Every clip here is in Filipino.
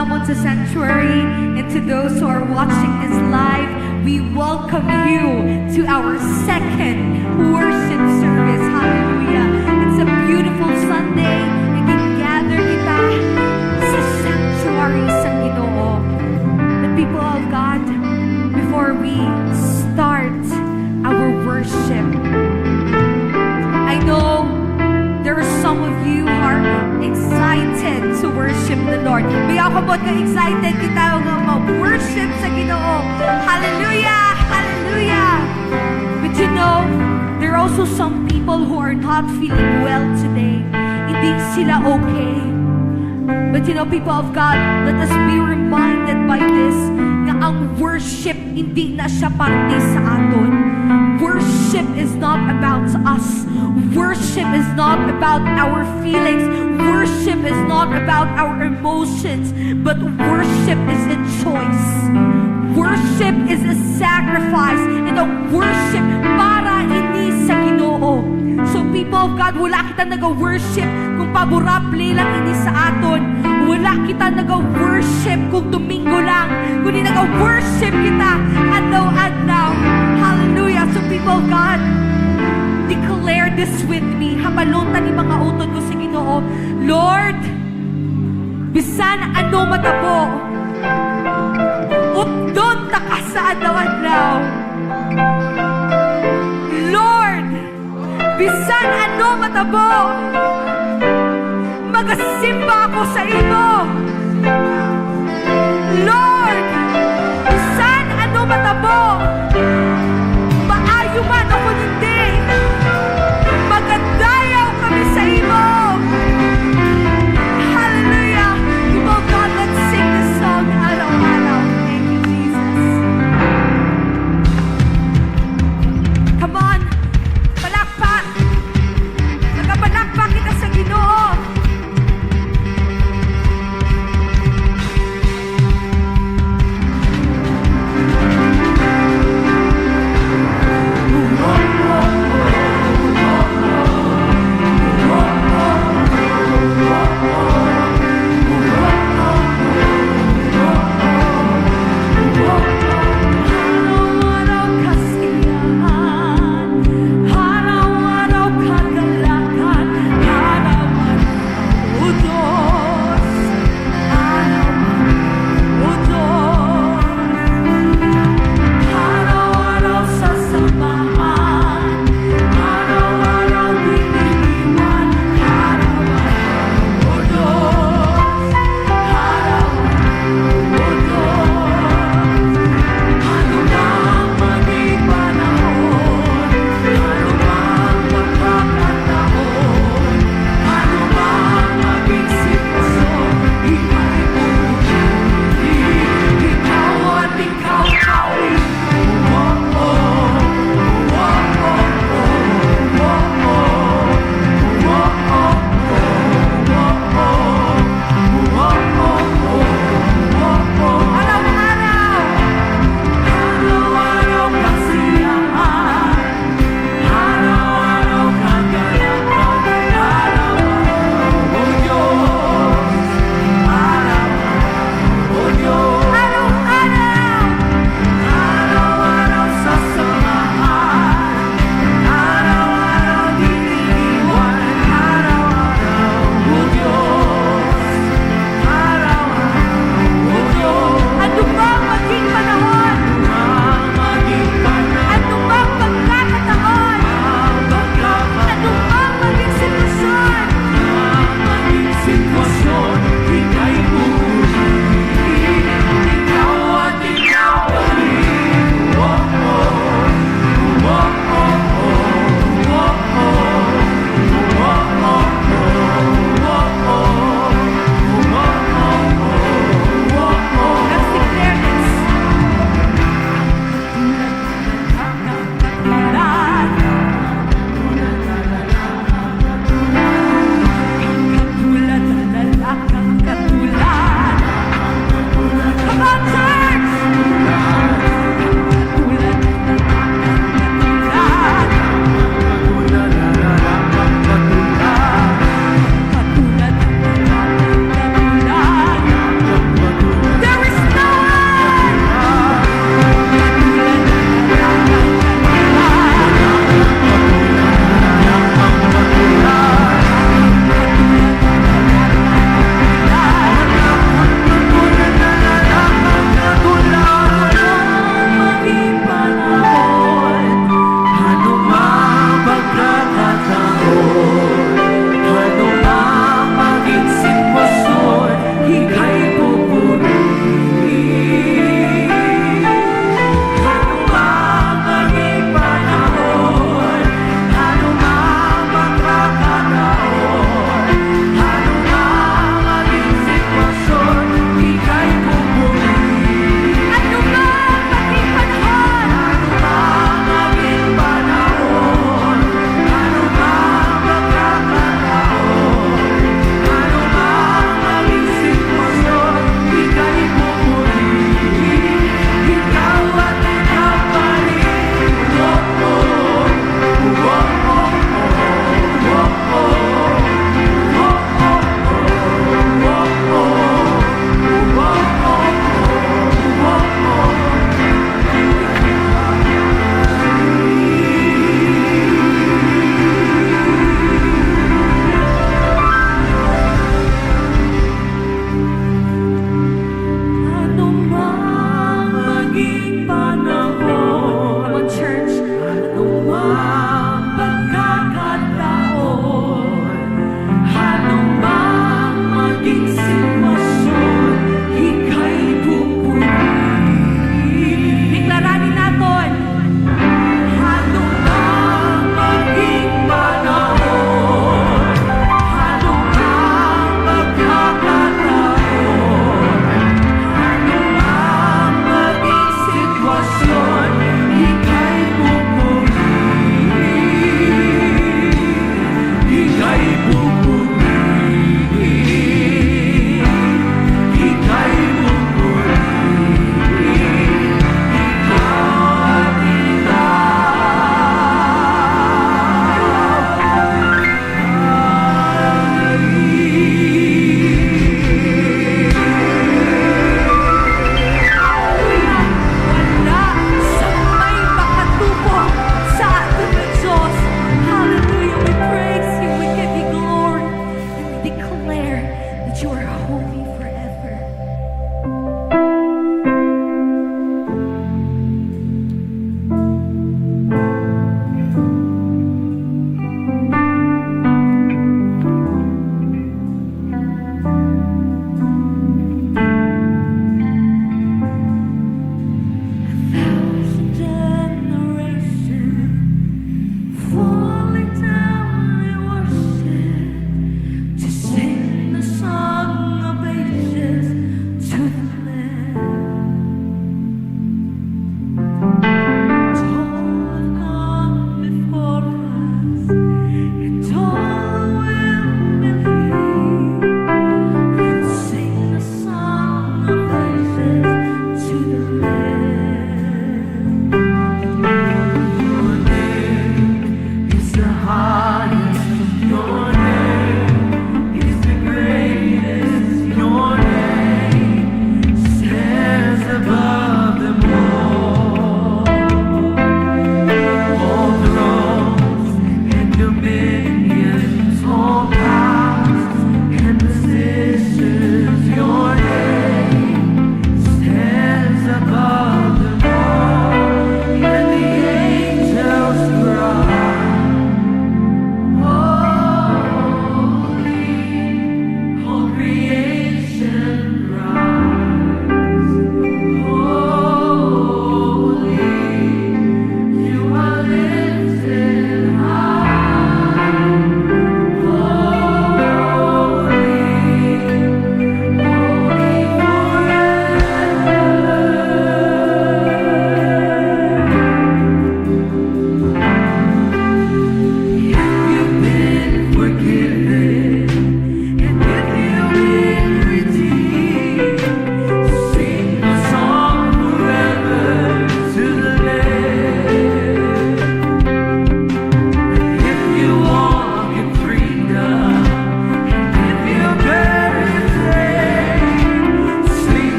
namon sa sanctuary, and to those who are watching this live, we welcome you to our second worship service. Hallelujah. It's a beautiful Sunday. Nag-gather kita sa sanctuary sa Ginoo. The people of God, before we start our worship, I know there are some of you who are excited to worship the Lord. Pag-abot ka excited kita nga mag-worship sa Ginoo. Hallelujah! Hallelujah! But you know, there are also some people who are not feeling well today. Hindi sila okay. But you know, people of God, let us be reminded by this na ang worship hindi na siya parte sa aton. Worship is not about us. Worship is not about our feelings. Worship is not about our emotions. But worship is a choice. Worship is a sacrifice. And a worship para ini sa Ginoo. So people of God, wala kita nag-worship kung paborable lang ini sa aton. Wala kita nag-worship kung Domingo lang. Kundi nag-worship kita adlaw-adlaw. Hallelujah. So people of God, declare this with me. Hamaluntan ni mga utod ko sa Ginoo. Lord, bisan ano matabo, updon ta ka sa adlaw-adlaw. Lord, bisan ano matabo, magasimba ako sa imo. Lord, bisan ano matabo, maayo man ako hindi, magadayaw kami sa imo. Hallelujah. People of God, let's sing this song araw-araw. Thank you, Jesus. Come on, palakpak. Nagpapalakpak kita sa Ginoo. Oh,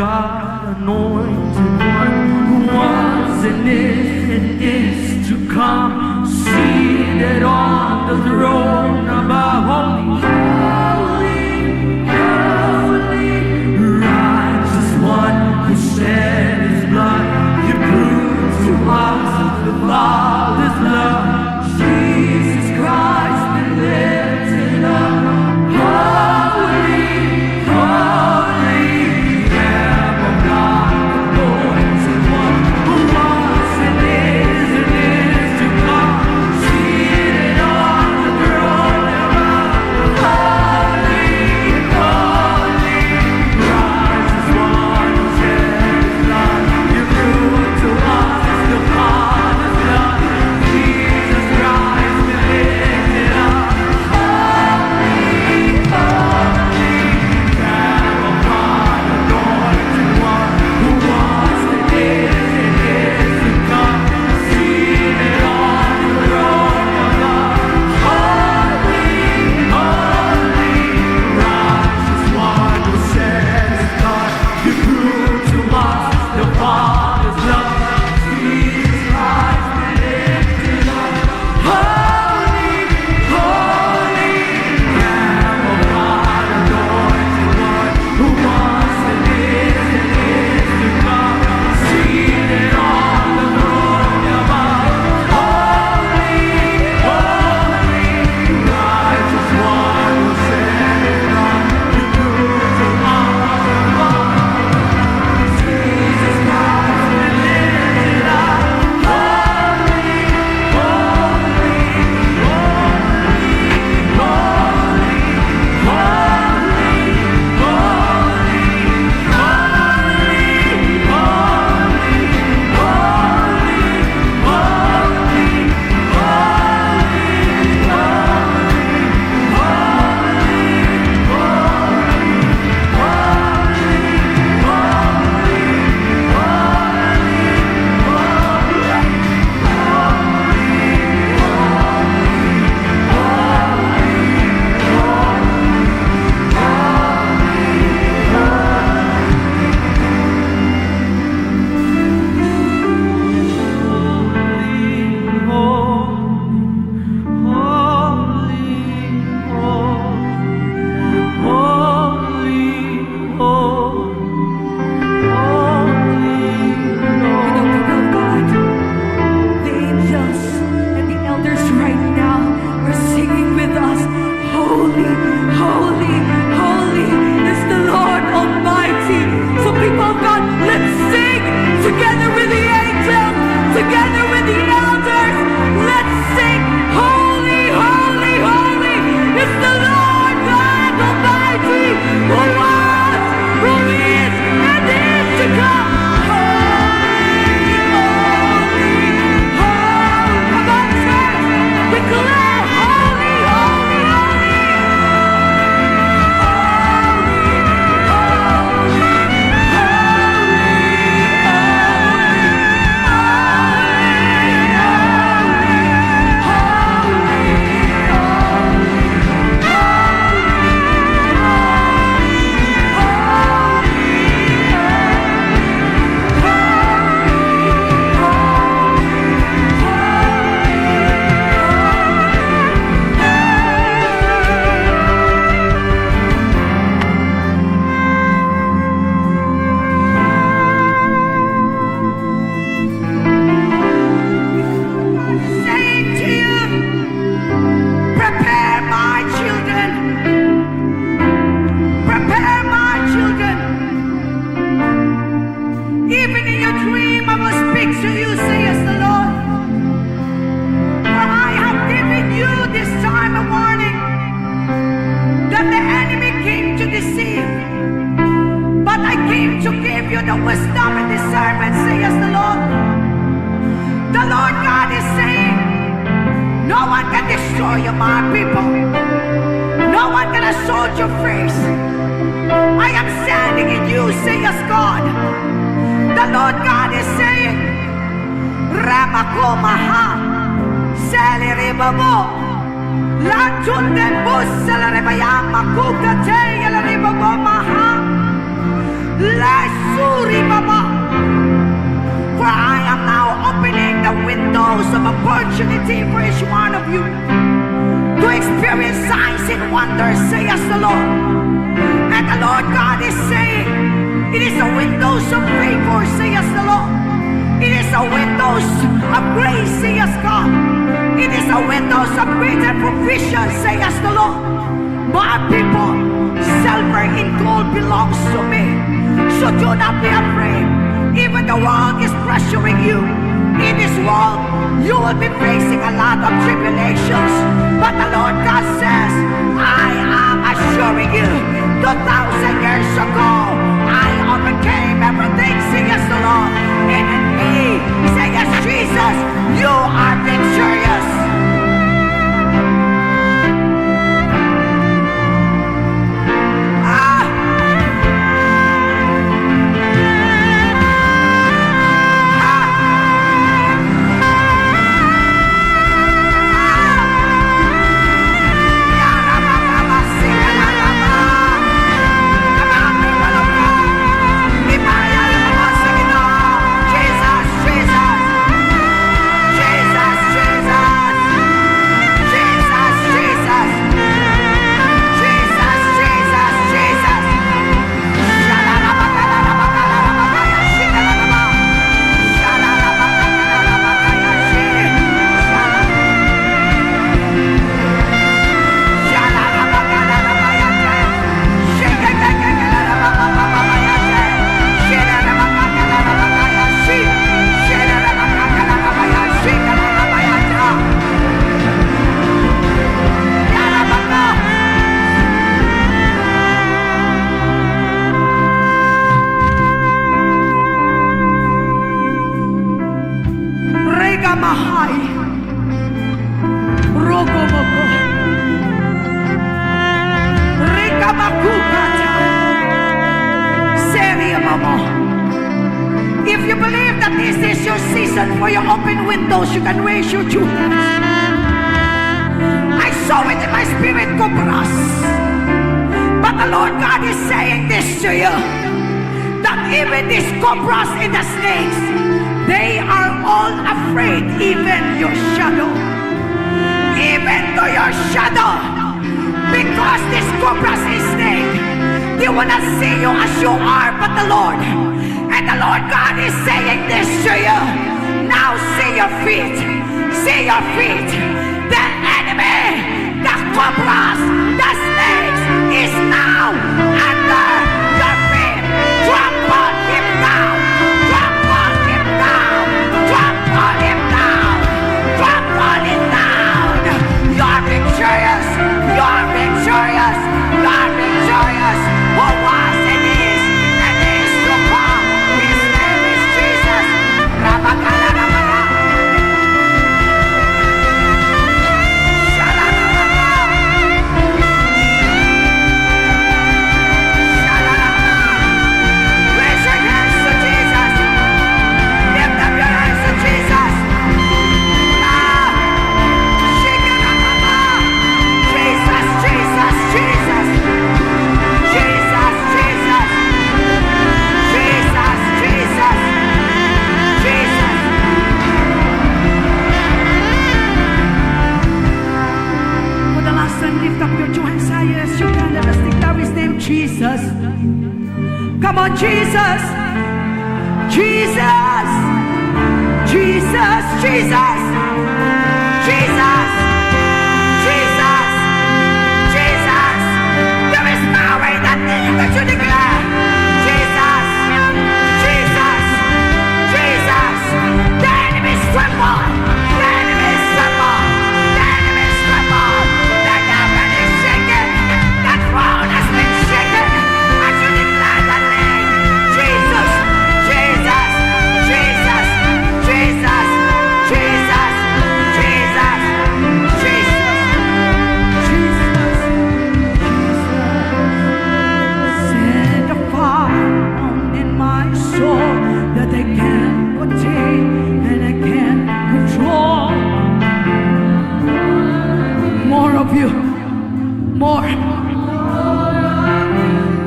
God, anointed one, who was and is to come, seated on the throne above. Holy, holy, righteous one who shed his blood. You proved to us the Father's love. Jesus Christ, be lifted up. Holy, holy, Lamb of God, anointed one, who was and is to come, seated on the throne above. Holy, holy, righteous one who shed his blood. You proved to us the Father's love. Jesus Christ, be lifted up. Holy, holy, Lamb of God, anointed one, who was and is to come, seated on the throne above. Holy, holy, righteous one who shed his blood. You proved to us the Father's love. Jesus Christ, be lifted up. Holy, holy, Lamb of God, anointed one, who was and is to come, seated on the throne above. Holy, holy, righteous one who shed his blood. You proved to us the Father. Jesus Christ, be lifted up. Holy, holy, People of God, the angels and the elders right now are singing with us. Holy, holy, holy is the Lord Almighty. So people of God, let's sing together with the angels, together with the elders. Let's sing, holy, holy, holy is the Lord God Almighty, who was, who is, and is to come. Holy, holy, holy. Come on, church, declare holy, holy, holy. Saying to you, prepare my children, prepare my children. Even in your dream, I will speak to you, says the Lord. For I have given you this time a warning that the enemy came to deceive, but I came to give you the wisdom and discernment, says the Lord. The Lord God is saying, no one can destroy you, my people. No one can assault your face. I am standing in you, says God. The Lord God is saying, Ramakomaha, Saliribabo, Lantunde Busalarebayama, Kukate, Yalaribabomaha, Lash Suri Baba. For I am now opening the windows of opportunity for each one of you to experience signs and wonders, says the Lord. And the Lord God is saying, it is the windows of favor, says the Lord. It is the windows of grace, says God. It is the windows of greater provision, says the Lord. My people, silver and gold belongs to me. So do not be afraid. Even the world is pressuring you. In this world, you will be facing a lot of tribulations. But the Lord God says, I am assuring you, 2,000 years ago, I overcame everything, says the Lord. And in me, says Jesus, you are victorious. If you believe that this is your season for your open windows, you can raise your two hands. I saw it in my spirit, cobras. But the Lord God is saying this to you, that even these cobras and the snakes, they are all afraid, even your shadow. Even to your shadow. Because these cobras and snakes, they will not see you as you are, but the Lord. And the Lord God is saying this to you. Now see your feet. See your feet. The enemy, the cobras, the snakes is now under your feet. Trample him down. Trample him down. Trample him down. Trample him down. You're victorious. You're victorious. You're victorious. Who was and is to come. His name is Jesus. Rabakalarabara. Shalarabara. Shalarabara. Raise your hands to Jesus. Lift up your hands to Jesus. Shikarababa. Jesus, Jesus, Jesus. Jesus, Jesus. Jesus, Jesus. Jesus. For the last time, lift up your two hands higher as you can. Let us declare his name, Jesus. Come on, Jesus. Jesus. Jesus, Jesus. Jesus. Jesus. Jesus. There is power in that name that you declare. Jesus. Jesus. Jesus. The enemies tremble. The enemies tremble. The enemies tremble. The heaven is shaken. The throne has been shaken. As you declare that name. Jesus. Jesus. Jesus. Jesus. Jesus. Jesus. Jesus. Send a fire in my soul that I can't contain and I can't control. More of you. More.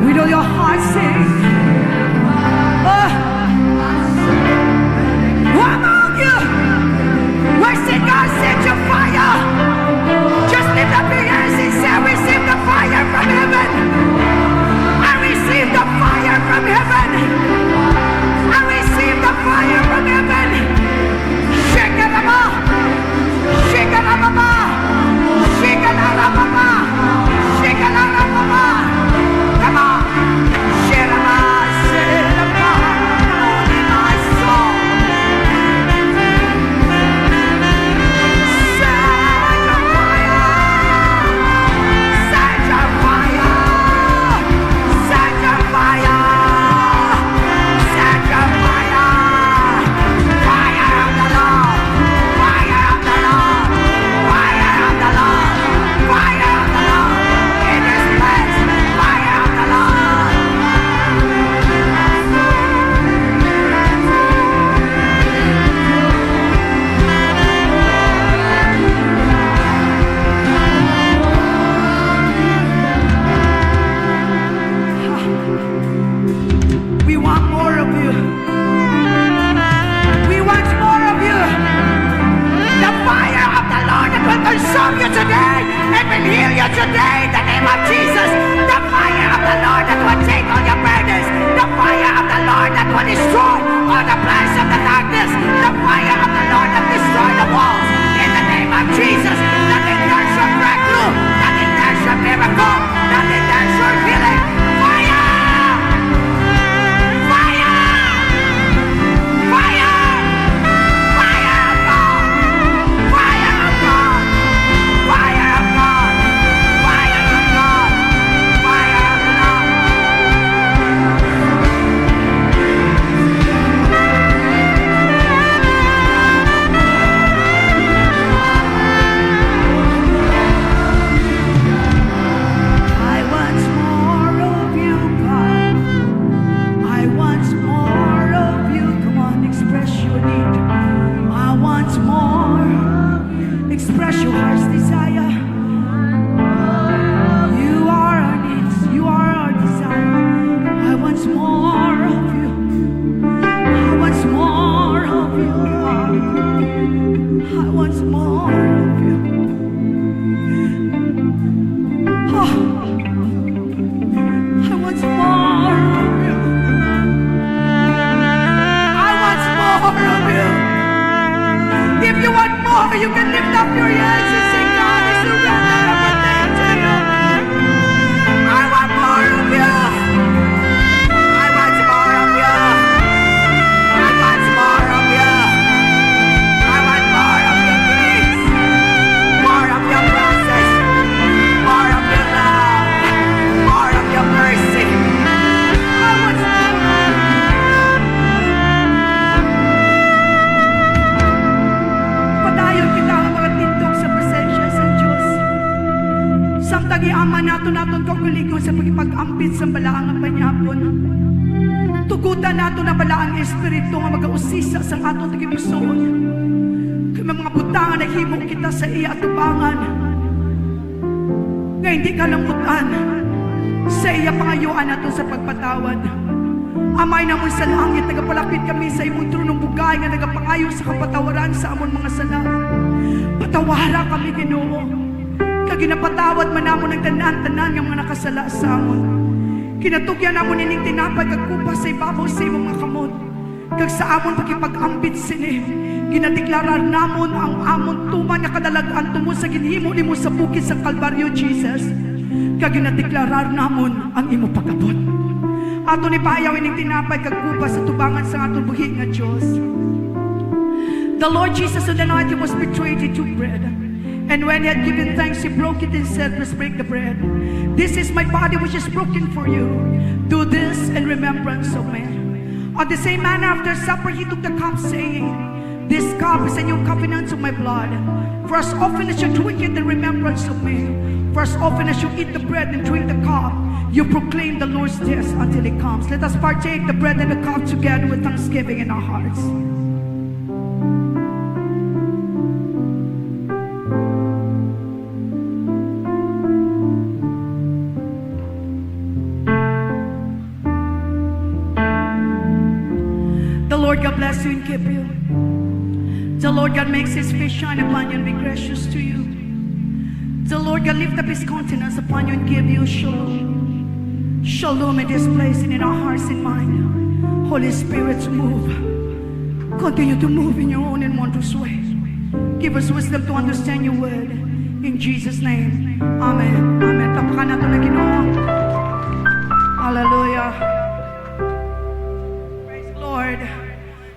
With all your heart sing. love you today and will heal you today in the name of Jesus. The fire of the Lord that will take all your burdens. The fire of the Lord that will destroy all the plans of the darkness. The fire of the Lord that destroy the walls. In the name of Jesus, nothing turns your breakthrough. Nothing turns your miracle. Nothing turns your healing. Fire! Fire! Fire! Fire of God! Fire of God! Fire of God! Fire of God! Fire of God! I want more of you, God. I want more of you. Come on, express your need. I want more. Express your heart's desire. You are our needs. You are our desire. I want more of you. I want more of you, God. I want more of you. Oh, I want more of you. I want more of you. If you want more, you can lift up your hands and say, God, I surrender everything to you. I want more of you. I want more of you. I want more of you. I want more of your grace. More of your process. More of your love. More of your mercy. I want more. Padayon kita ang mga tindog sa presensya sa Diyos. Samtang iaman naton kaguligon sa pagipag-ampit sa balaang ang panyapon. Tugutan nato na balaang espiritu nga magausisa sa aton tagipusoon. Kay mga butangan na himo kita sa iya at tubangan. Nga hindi kalamutan sa iya pangayuan nato sa pagpatawad. Amay namon sa langit, nagapalapit kami sa imong tronong bugay nga nagapangayo sa kapatawaran sa amon mga sala. Patawara kami, Ginoo. Kag ginapatawad man namon ang tanan-tanan nga mga nakasala sa amon. Kinatugyan namon ining tinapay kag kupas sa ibabaw sa imong mga kamot. Kag sa amon pakipag-ambit sini, ginadeklarar namon ang amon tuman nga kadalagan tumo sa ginhimo nimo sa bukid sa Kalbaryo, Jesus. Kag ginadeklarar namon ang imo pag-abot. Aton ipahayaw ining tinapay kag kupas sa tubangan sa aton buhi nga Dios. The Lord Jesus on the night he was betrayed, he took bread. And when he had given thanks, he broke it and said, let's break the bread. This is my body which is broken for you. Do this in remembrance of me. On the same manner, after supper, he took the cup, saying, this cup is a new covenant of my blood. For as often as you drink it in remembrance of me, for as often as you eat the bread and drink the cup, you proclaim the Lord's death until he comes. Let us partake the bread and the cup together with thanksgiving in our hearts. The Lord God bless you and keep you. The Lord God makes his face shine upon you and be gracious to you. The Lord God lift up his countenance upon you and give you shalom. Shalom in this place and in our hearts and mind. Holy Spirit, move. Continue to move in your own and wondrous way. Give us wisdom to understand your word. In Jesus' name, amen. Amen. Tapakan natin na Ginoo. Hallelujah. Praise the Lord.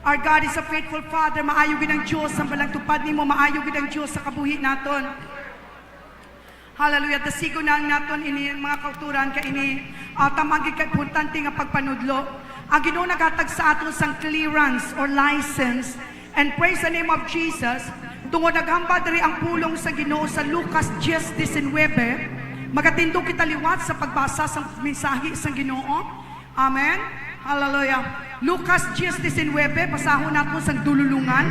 Our God is a faithful Father. Maayogin ang Diyos. Ang balang tupad ni mo, maayogin ang Diyos sa kabuhi naton. Hallelujah. Tasigo na naton ini mga kauturan ka ini tamagin kay importante nga pagpanudlo. Ang Ginoo naghatag sa aton sang clearance or license, and praise the name of Jesus. Tungod naghamba diri ang pulong sa Ginoo sa Lucas 10:19. Magatindog kita liwat sa pagbasa sa mensahe sa Ginoo. Amen. Hallelujah. Lucas 10:19, pasahon nato sang dululungan.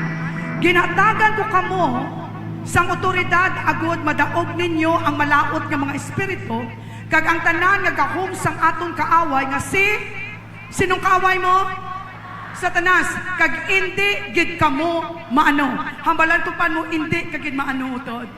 Ginatagan ko kamo sang otoridad agud madaog ninyo ang malaot nga mga espiritu kag ang tanan nga gahom sang aton kaaway nga sinong kaaway mo? Satanas. Kag indi gid kamo maano. Hambalan tupan mo indi kag gid maano utod.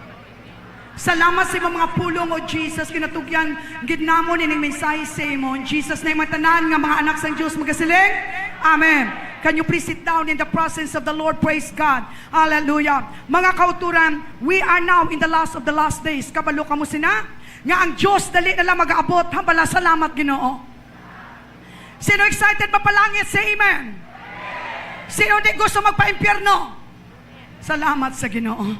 Salamat sa imong mga pulong, O Jesus, kinatugyan gidnamon ining mensahe sa imo. In Jesus name, tanan nga mga anak sang Dios magasiling. Amen. Can you please sit down in the presence of the Lord? Praise God. Hallelujah. Mga kauturan, we are now in the last of the last days. Kabalo ka mo sina? Nga ang Diyos dali na lang mag-aabot. Hambala, salamat Ginoo. Sino excited mapalangit? Say amen. Sino di gusto magpa-impyerno? Salamat sa Ginoo.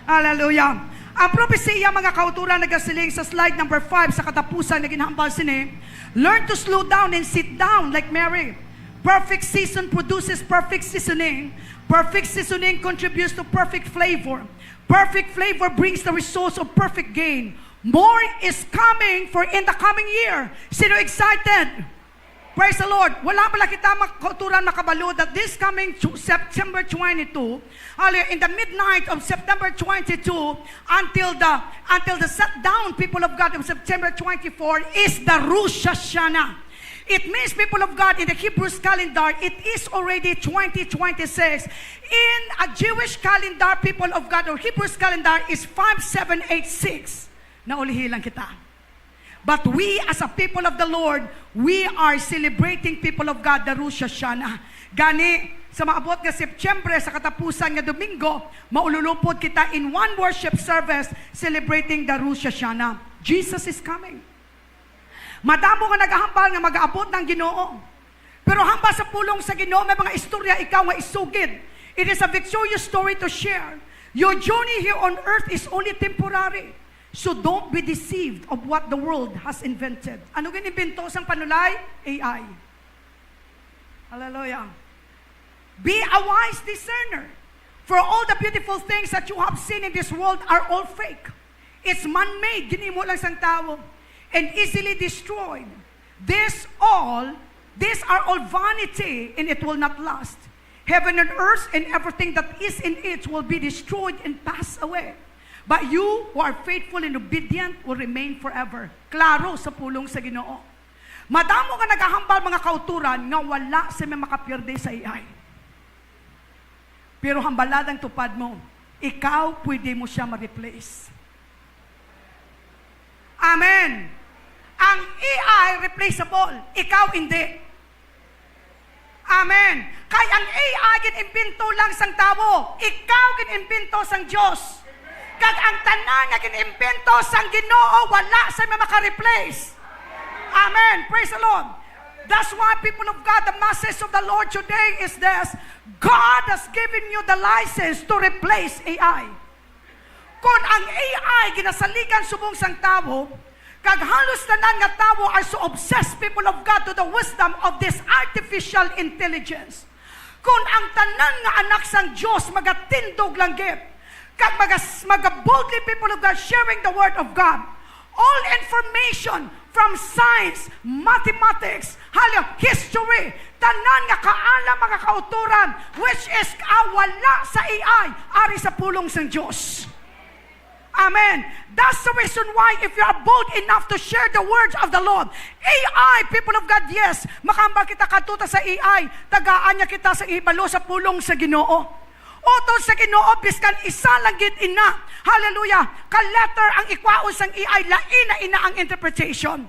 Hallelujah. Ang propesiya, mga kauturan, nagasiling sa slide number 5 sa katapusan na ginhambal sini. Learn to slow down and sit down like Mary. Perfect season produces perfect seasoning. Perfect seasoning contributes to perfect flavor. Perfect flavor brings the results of perfect gain. More is coming for in the coming year. Sino excited? Praise the Lord. Wala pala kita kauturan makabalo that this coming September 22, in the midnight of September 22 until the shutdown, people of God, of September 24 is the Rosh Hashanah. It means, people of God, in the Hebrews calendar, it is already 2026. In a Jewish calendar, people of God, or Hebrews calendar is 5786. Naulihi lang kita. But we, as a people of the Lord, we are celebrating, people of God, the Rosh Hashanah. Gani, sa maabot nga September, sa katapusan nga Domingo, maululupod kita in one worship service celebrating the Rosh Hashanah. Jesus is coming. Madamo nga naghahambal nga mag-aabot ng Ginoo. Pero hamba sa pulong sa Ginoo, may mga istorya ikaw nga isugid. It is a victorious story to share. Your journey here on earth is only temporary. So don't be deceived of what the world has invented. Ano ginimbento sang panulay? AI. Hallelujah. Be a wise discerner. For all the beautiful things that you have seen in this world are all fake. It's man-made, ginimo lang sang tao, and easily destroyed. These are all vanity, and it will not last. Heaven and earth and everything that is in it will be destroyed and pass away. But you who are faithful and obedient will remain forever. Klaro sa pulong sa Ginoo. Madamo nga naghahambal, mga kauturan, nga wala sa may makapirde sa AI. Pero hambaladang tupad mo, ikaw pwede mo siya ma-replace. Amen. Ang AI replaceable, ikaw hindi. Amen. Kaya ang AI ginimbento lang sang tao, ikaw ginimbento sang Dios. Kag ang tanan nga ginimbento sang Ginoo, wala sa may maka-replace. Amen. Praise the Lord. That's why, people of God, the message of the Lord today is this: God has given you the license to replace AI. Kung ang AI ginasaligan subong sang tao, kag halos tanan nga tao are so obsessed, people of God, to the wisdom of this artificial intelligence. Kung ang tanan nga anak sang Dios magatindog lang gid, kag boldly, people of God, sharing the word of God. All information from science, mathematics, history, tanan nga kaalam, mga kauturan, which is wala sa AI, ari sa pulong sang Diyos. Amen. That's the reason why, if you are bold enough to share the words of the Lord, AI, people of God, yes, makambal kita katuta sa AI, tagaan niya kita sa ibalo sa pulong sa Ginoo. Otol sa Ginoo, biskan isa lang gid ina. Hallelujah. Ka-letter ang ikwaon sang AI, lain na ina ang interpretation.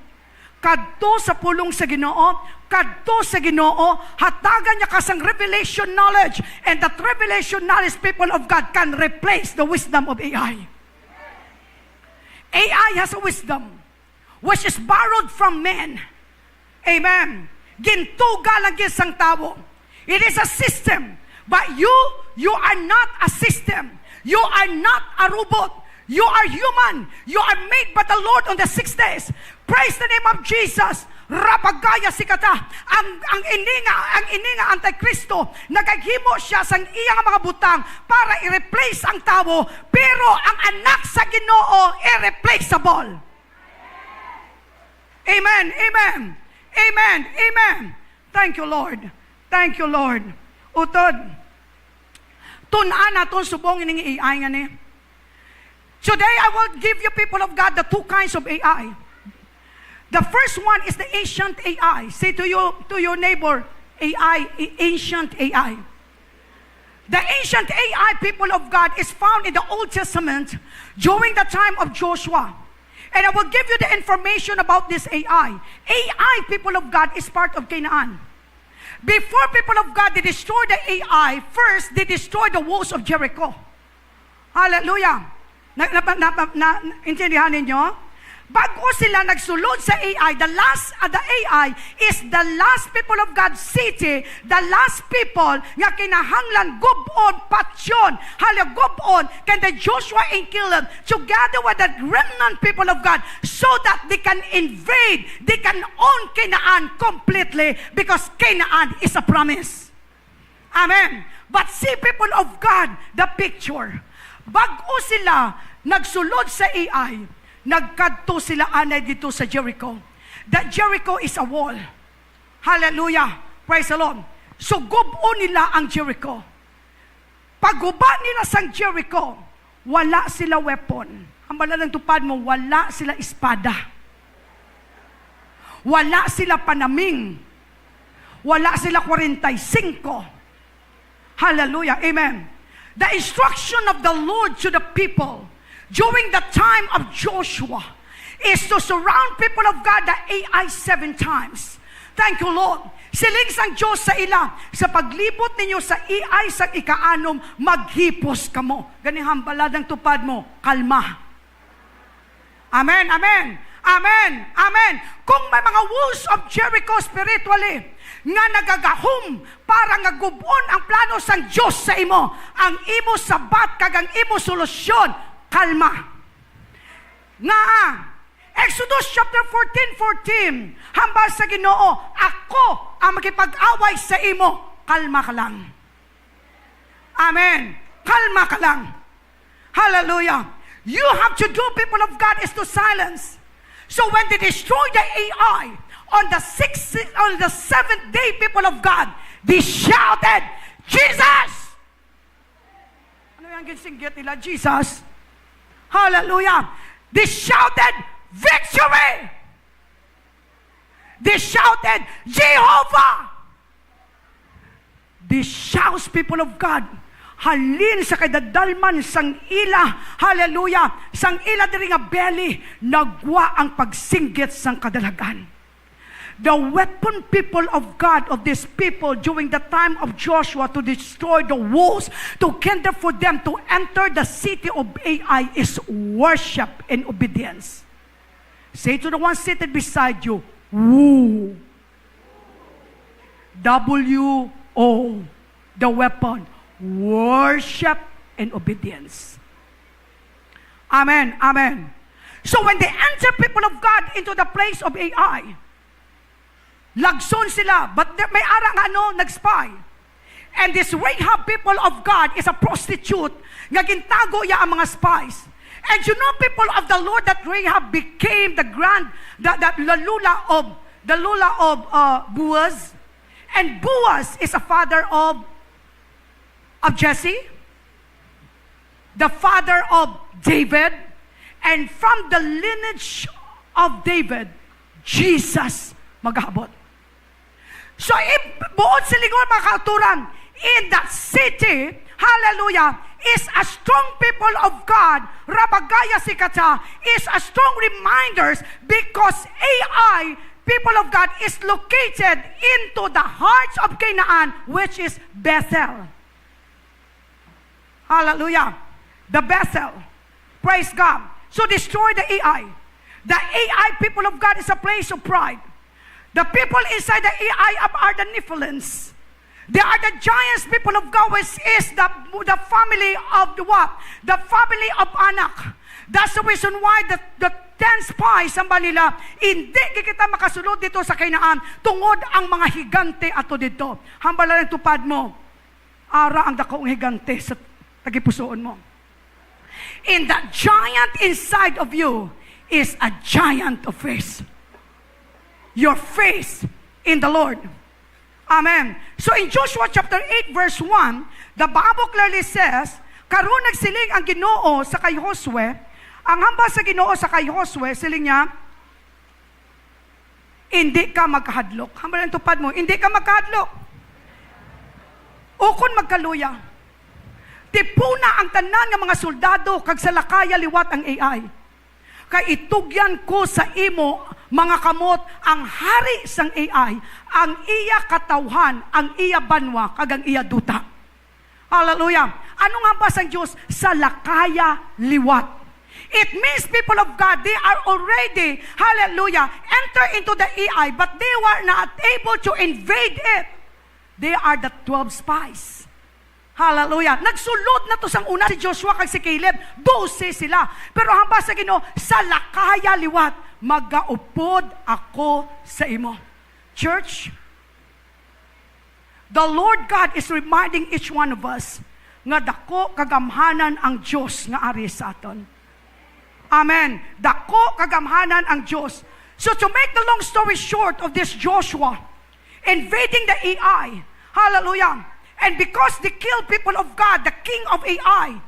Kadto sa pulong sa Ginoo, kadto sa Ginoo, hatagan niya kasang revelation knowledge, and that revelation knowledge, people of God, can replace the wisdom of AI. AI has a wisdom which is borrowed from men. Amen. Gintuga lang gid sang tao. It is a system. But you are not a system. You are not a robot. You are human. You are made by the Lord on the 6 days. Praise the name of Jesus. Rapagaya sikata. Ang ininga Antikristo, nagaghimo siya sang iyang mga butang para i-replace ang tao, pero ang anak sa Ginoo irreplaceable. Amen. Amen. Amen. Amen. Thank you, Lord. Thank you, Lord. Utod, tunan naton subong ining AI nga ni. Today, I will give you, people of God, the two kinds of AI. The first one is the ancient AI. Say to your neighbor, AI, ancient AI. The ancient Ai people of God is found in the Old Testament during the time of Joshua. And I will give you the information about this Ai. Ai, people of God, is part of Canaan. Before people of God, they destroyed the Ai, first, they destroyed the walls of Jericho. Hallelujah. Intindihan ninyo? Bago sila nagsulod sa Ai, the Ai is the last people of God's city, the last people nga kinahanglan gubon, patyon, gubon, can the Joshua and Caleb together with the remnant people of God so that they can invade, they can own Canaan completely because Canaan is a promise. Amen. But see, people of God, the picture. Bago sila nagsulod sa Ai, nagkadto sila anay dito sa Jericho. That Jericho is a wall. Hallelujah. Praise the Lord. So gubo nila ang Jericho. Pagguba nila sa Jericho, wala sila weapon. Ang balalang tupad mo, wala sila espada. Wala sila panaming. Wala sila 45. Hallelujah. Amen. The instruction of the Lord to the people during the time of Joshua is to surround people of God, the Ai 7 times. Thank you, Lord. Siling sang Diyos sa ila, sa paglibot ninyo sa Ai sa ikaanom, maghipos kamo. Ganihang baladang tupad mo, kalma. Amen, amen, amen, amen. Kung may mga walls of Jericho spiritually, nga nagagahom para nga gubon ang plano sang Diyos sa imo, ang imo sabat kag ang imo solusyon, kalma. Nga, Exodus chapter 14:14, hambal sa Ginoo, ako ang makipag-away sa imo, kalma ka lang. Amen. Kalma ka lang. Hallelujah. You have to do, people of God, is to silence. So when they destroy the Ai, on the 7th day, people of God, they shouted, Jesus! Ano yung ginsinggit nila? Jesus. Hallelujah. They shouted, victory! They shouted, Jehovah! They shouts, people of God, halin sa kadadalman sang ila, hallelujah, sang ila diri nga belly, nagwa ang pagsinggit sang kadalagan. The weapon, people of God, of these people during the time of Joshua to destroy the walls, to hinder for them to enter the city of Ai is worship and obedience. Say to the one seated beside you, woo. W-O, the weapon, worship and obedience. Amen, amen. So when they enter, people of God, into the place of Ai, lagson sila, but may arang nag-spy. And this Rahab, people of God, is a prostitute nga gintago ya ang mga spies. And you know, people of the Lord, that Rahab became the lula of Boaz. And Boaz is a father of Jesse, the father of David, and from the lineage of David, Jesus mag-abot. So, buod silingon mga kauturan, in that city, hallelujah, is a strong people of God, rabagaya sikata, is a strong reminders because Ai, people of God, is located into the hearts of Canaan, which is Bethel. Hallelujah. The Bethel. Praise God. So destroy the Ai. The Ai, people of God, is a place of pride. The people inside the Ai are the Nephilims. They are the giants, people of God, which is the family of the what? The family of Anak. That's the reason why the 10 spies, ang balila, hindi kita makasulod dito sa Canaan tungod ang mga higante ato dito. Hambala ng tupad mo, ara ang dakong higante sa tagipusoon mo. In that giant inside of you is a giant of faith. Your faith in the Lord. Amen. So in Joshua chapter 8 verse 1, the Bible clearly says, karon nagsiling ang Ginoo sa kay Josue, ang hamba sa Ginoo sa kay Josue, siling niya, hindi ka magkahadlok. Hamba ng tupad mo, hindi ka magkahadlok. Ukon magkaluya. tipuna ang tanan nga mga soldado kag sa lakaya liwat ang AI. Kay itugyan ko sa imo mga kamot ang hari sang AI, ang iya katawhan, ang iya banwa kag ang iya duta. Hallelujah. Ano nga ba sang Diyos? Sa lakaya liwat. It means people of God, they are already, hallelujah, enter into the AI, but they were not able to invade it. They are the 12 spies. Hallelujah. Nagsulod na to sang una si Joshua kag si Caleb. 12 sila. Pero hamba sa Ginoo, sa lakaya liwat, magaupod ako sa imo. Church, the Lord God is reminding each one of us nga dako kagamhanan ang Diyos nga ari sa aton. Amen. Dako kagamhanan ang Diyos. So to make the long story short of this Joshua invading the AI, hallelujah, and because they killed people of God, the king of AI,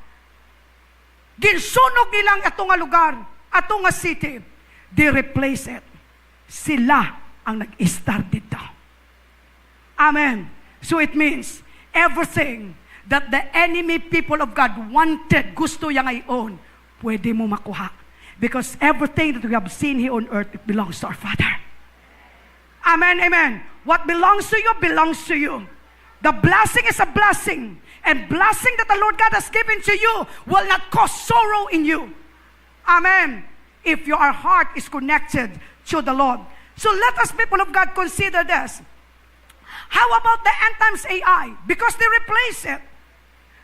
ginsunog nilang atong nga lugar, atong nga city, they replace it. Sila ang nag-start dito. Amen. So it means everything that the enemy people of God wanted, gusto yang i-own, pwede mo makuha. Because everything that we have seen here on earth, it belongs to our Father. Amen, amen. What belongs to you, belongs to you. The blessing is a blessing. And blessing that the Lord God has given to you will not cause sorrow in you. Amen. If your heart is connected to the Lord. So let us, people of God, consider this. How about the end times AI? Because they replace it.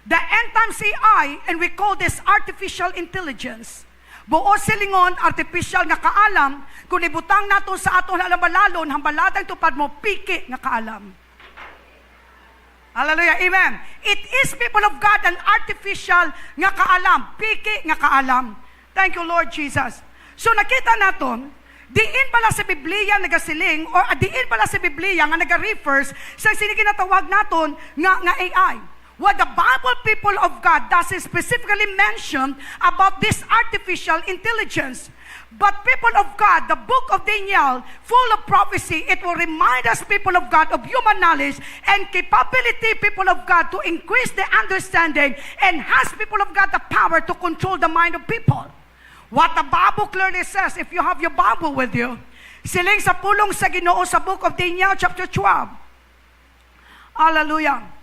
The end times AI, and we call this artificial intelligence. Buo silingon, artificial nga kaalam, kung ibutang nato sa aton halabalalon, hambaladang tupad mo, piki nga kaalam. Hallelujah, amen. It is, people of God, an artificial nga kaalam, piki nga kaalam. Thank you, Lord Jesus. So nakita naton, diin pala sa Biblia nagasiling, or diin pala sa Biblia nga naga-refers sa siniginatawag naton nga AI. What the Bible people of God doesn't specifically mention about this artificial intelligence. But people of God, the book of Daniel, full of prophecy, it will remind us, people of God, of human knowledge and capability, people of God, to increase the understanding and has, people of God, the power to control the mind of people. What the Bible clearly says, if you have your Bible with you, siling sa pulong sa Ginoo sa book of Daniel chapter 12. Hallelujah.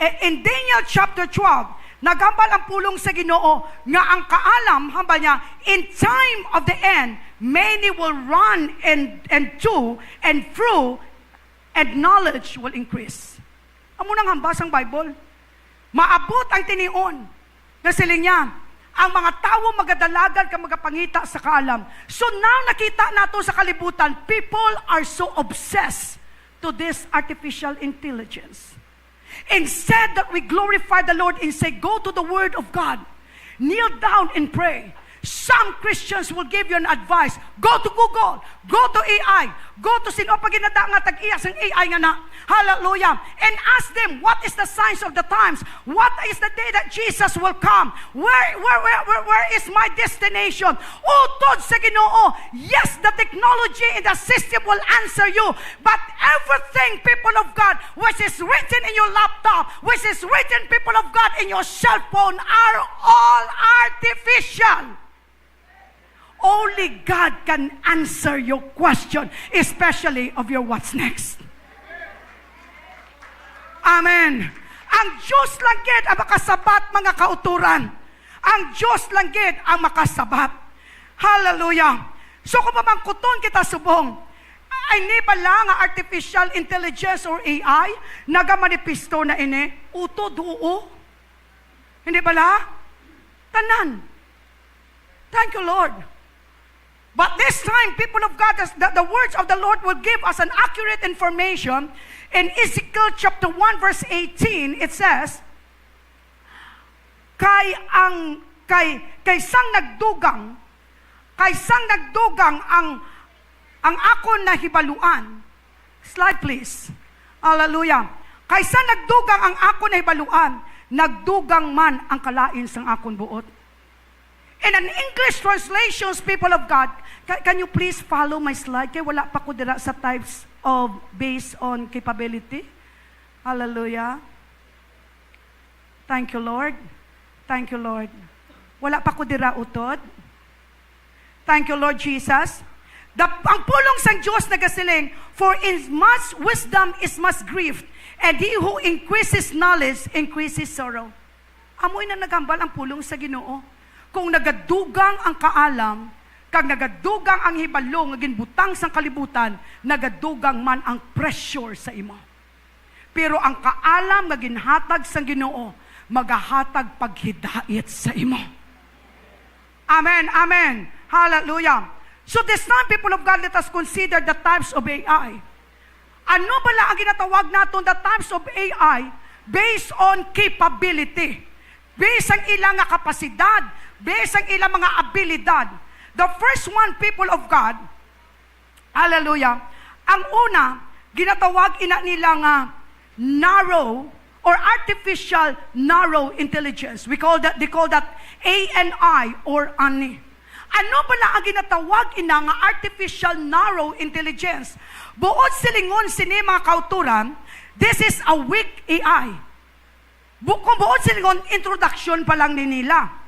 In Daniel chapter 12, nagambal ang pulong sa Ginoo nga ang kaalam, hamba niya, in time of the end, many will run and to and through, and knowledge will increase. Amo nang hambas ang Bible. Maabot ang tinion na siling niya, ang mga tao magadalagan ka magapangita sa kaalam. So now nakita nato sa kalibutan, people are so obsessed to this artificial intelligence. Instead that we glorify the Lord and say, go to the Word of God, kneel down and pray. Some Christians will give you an advice. Go to Google. Go to AI. Go to sino pa ginada nga tag-iya sang AI nga na. Hallelujah. And ask them, what is the signs of the times? What is the day that Jesus will come? Where is my destination? Tod sa Ginoo. Yes, the technology and the system will answer you. But everything, people of God, which is written in your laptop, which is written, people of God, in your cell phone, are all artificial. Only God can answer your question, especially of your what's next. Amen. Ang Diyos lang gid ang makasabat, mga kauturan. Ang Diyos lang gid ang makasabat. Hallelujah. So kung mamangkuton kita subong, ay ni ba lang ang artificial intelligence or AI nagamanipisto na ini? Utod, oo. Hindi ba la? Tanan. Thank you, Lord. But this time, people of God, the words of the Lord will give us an accurate information. In Ezekiel chapter 1 verse 18, it says, kaysang nagdugang ang akon na hibaluan. Slide please. Hallelujah. Kaysang nagdugang ang akon na hibaluan, nagdugang man ang kalain sang akon buot. In an English translations, people of God, can you please follow my slide? Kaya wala pa ko dira sa types of based on capability. Hallelujah. Thank you, Lord. Thank you, Lord. Wala pa ko dira utod. Thank you, Lord Jesus. Ang pulong sang Diyos nagasiling, for in much wisdom is much grief, and he who increases knowledge increases sorrow. Amoy na nagambal ang pulong sa Ginoo. Kung nagadugang ang kaalam, kag nagadugang ang hibalo nga ginbutang sang kalibutan, nagadugang man ang pressure sa imo. Pero ang kaalam nga ginhatag sang Ginoo, magahatag paghidait sa imo. Amen, amen. Hallelujah. So this time, people of God, let us consider the types of AI. Ano bala ang ginatawag natin the types of AI based on capability, based ang ilang kapasidad, based ang ilang mga abilidad. The first one, people of God, hallelujah, ang una, ginatawag nila nga narrow or artificial narrow intelligence. They call that ANI or ANI. Ano ba ang ginatawag ina nga artificial narrow intelligence? Buod silingon sini mga kauturan, this is a weak AI. Kung buod silingon, introduction pa lang ni nila.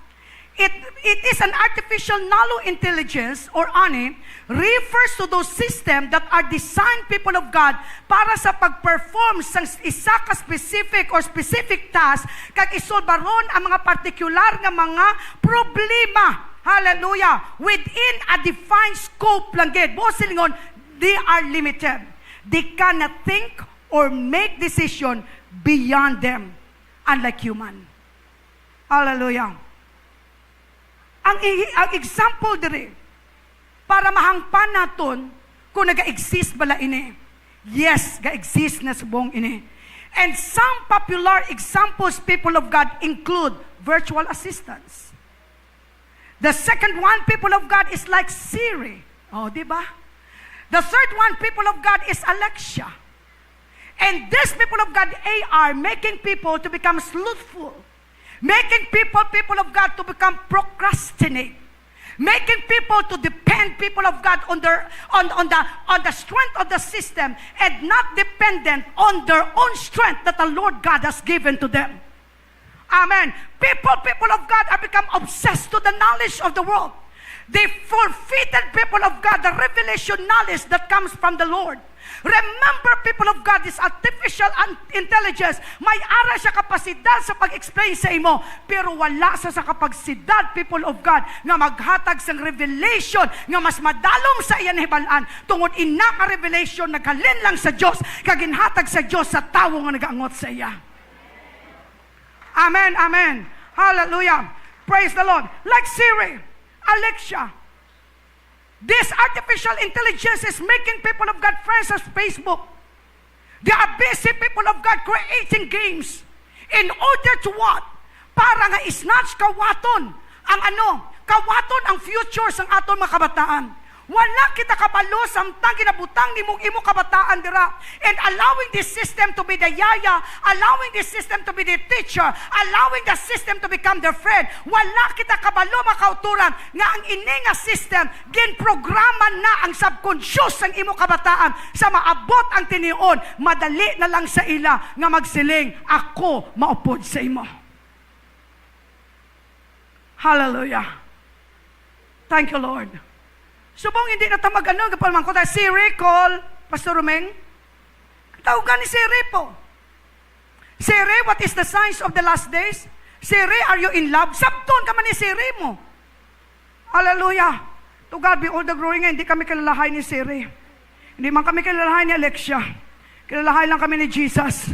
It is an artificial narrow intelligence or ANI refers to those systems that are designed, people of God, para sa pag-perform sa isa ka specific task kag isolbaron ang mga partikular nga mga problema. Hallelujah. Within a defined scope lang gid. Buos silingon, they are limited. They cannot think or make decision beyond them, unlike human. Hallelujah. Ang example diri, para mahangpan naton kung naga-exist bala ini. Yes, ga-exist na subong ini. And some popular examples, people of God, include virtual assistants. The second one, people of God, is like Siri. Oh, di ba? The third one, people of God, is Alexa. And this people of God, AI, making people to become slothful. Making people of God, to become procrastinate. Making people to depend, people of God, on the strength of the system and not dependent on their own strength that the Lord God has given to them. Amen. People of God have become obsessed to the knowledge of the world. They forfeited, people of God, the revelation knowledge that comes from the Lord. Remember, people of God, this artificial intelligence, may ara siya kapasidad sa pag-explain sa imo, pero wala sa kapagsidad, people of God, nga maghatag sang revelation nga mas madalom sa iyan hibalaan tungod ina ka revelation naghalin lang sa Dios, kaginhatag sa Dios sa tawo nga nagaangot sa iya. Amen, amen. Hallelujah. Praise the Lord. Like Siri, Alexa, this artificial intelligence is making people of God friends on Facebook. They are busy, people of God, creating games in order to what? Para nga isnatch kawaton ang kawaton ang future sang aton mga kabataan. Wala kita kabalo samtang ginabutang ni mong imo kabataan dira. And allowing this system to be the yaya, allowing this system to be the teacher, allowing the system to become their friend. Wala kita kabalo makauturan nga ang ini nga system ginprograma na ang subconscious ang imo kabataan sa maabot ang tinion. Madali na lang sa ila nga magsiling, ako maupod sa imo. Hallelujah. Thank you, Lord. Subong hindi na tamag kapalman ko tayo, Siri, call, Pastor Romeng. Tawagan ni Siri po. Siri, what is the signs of the last days? Siri, are you in love? Sabton ka man ni Siri mo. Hallelujah. To God be all the glory nga, hindi kami kilalahay ni Siri. Hindi man kami kilalahay ni Alexa. Kilalahay lang kami ni Jesus.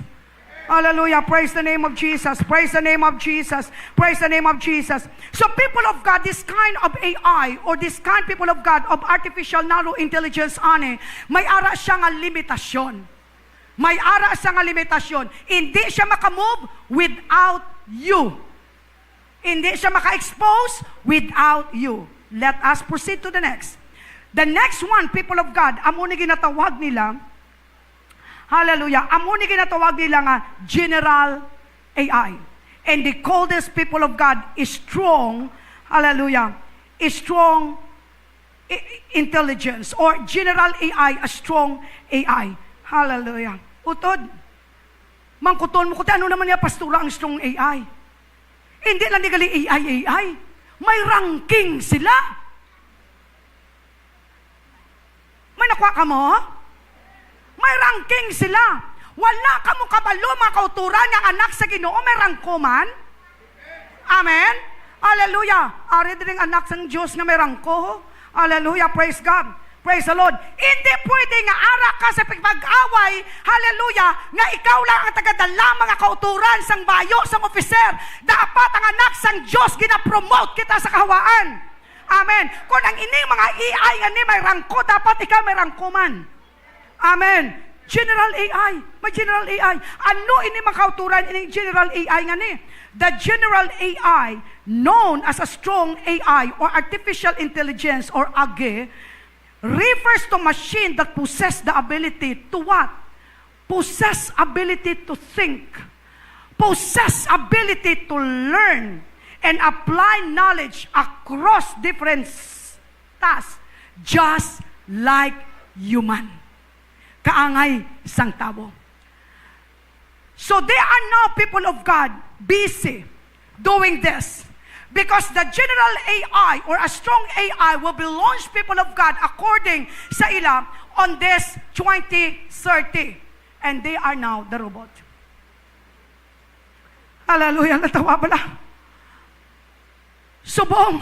Hallelujah. Praise the name of Jesus. Praise the name of Jesus. Praise the name of Jesus. So people of God, this kind of AI or this kind, people of God, of artificial narrow intelligence may ara siya nga limitasyon. May ara siya nga limitasyon. Hindi siya makamove without you. Hindi siya maka-expose without you. Let us proceed to the next. The next one, people of God, amo ni ginatawag nila, hallelujah, amo ni ginatawag nila nga general AI. And they call this, people of God, is strong, hallelujah, is strong intelligence or general AI, a strong AI. Hallelujah. Utod, mangkuton mo ko, ano naman niya, pastura, ang strong AI? Hindi lang ni gali AI. May ranking sila. May nakuha ka mo? May ranking sila. Wala ka mo kabalo, mga kauturan, ng anak sa Ginoo, may rangkuman. Amen? Hallelujah. Ari din ang anak ng Diyos nga may rangko. Hallelujah. Praise God. Praise the Lord. Hindi pwede nga ara ka sa pag-away, hallelujah, nga ikaw lang ang tagadala mga kauturan sang bayo, sang officer. Dapat ang anak sang Diyos gina-promote kita sa kahawaan. Amen. Kung ang ini mga AI nga ni may rangko, dapat ikaw may rangkuman. Amen. General AI. May general AI. Ano ini mga kauturan ini general AI nga ni? The general AI, known as a strong AI or artificial intelligence or AGE, refers to machine that possess the ability to what? Possess ability to think. Possess ability to learn and apply knowledge across different tasks, just like human. Kaangay sang tao. So they are now people of God busy doing this. Because the general AI or a strong AI will be launched, people of God, according sa ila on this 2030. And they are now the robot. Hallelujah, natawa pala. Subong,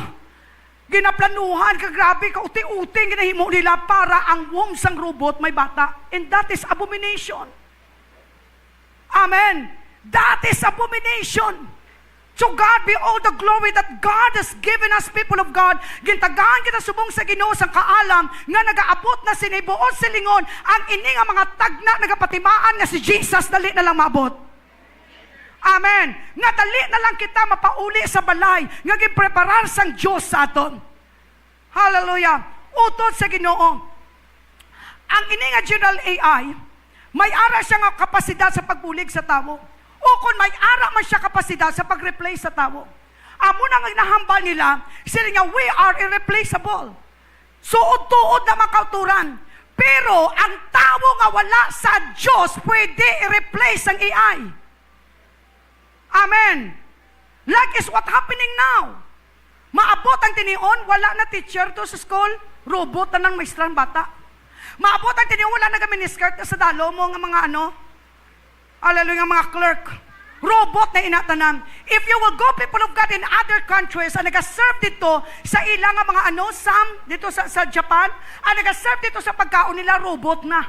ginaplanuhan, kagrabe, kauti-uting, ginahimo nila para ang womb sang robot may bata. And that is abomination. Amen. That is abomination. To God be all the glory that God has given us, people of God. Gintagaan kita subong sa Ginoo sang kaalam nga nagaabot na sinibuot silingon ang ini nga mga tagna nagapatimaan nga si Jesus dali na lang maabot. Amen. Nga dali na lang kita mapauli sa balay nga gipreparar sang Dios sa aton. Hallelujah. Utot sa Ginoo. Ang ini nga general AI, may ara siya nga kapasidad sa pagbulig sa tawo. O kung may ara man siya kapasidad sa pag-replace sa tao. Amo na nga nahambal nila, sila nga, we are irreplaceable. Suod-tuod na makauturan. Pero ang tao nga wala sa Diyos, pwede i-replace ang AI. Amen. Like is what happening now. Maabot ang tinion, wala na teacher to sa school, robot na ng maestrang bata. Maabot ang tinion, wala na miniskirt sa dalo mo nga mga hallelujah, mga clerk. Robot na inatanan. If you will go, people of God, in other countries, ang nag-serve dito sa ilang mga dito sa Japan, ang nag-serve dito sa pagkaon nila, robot na.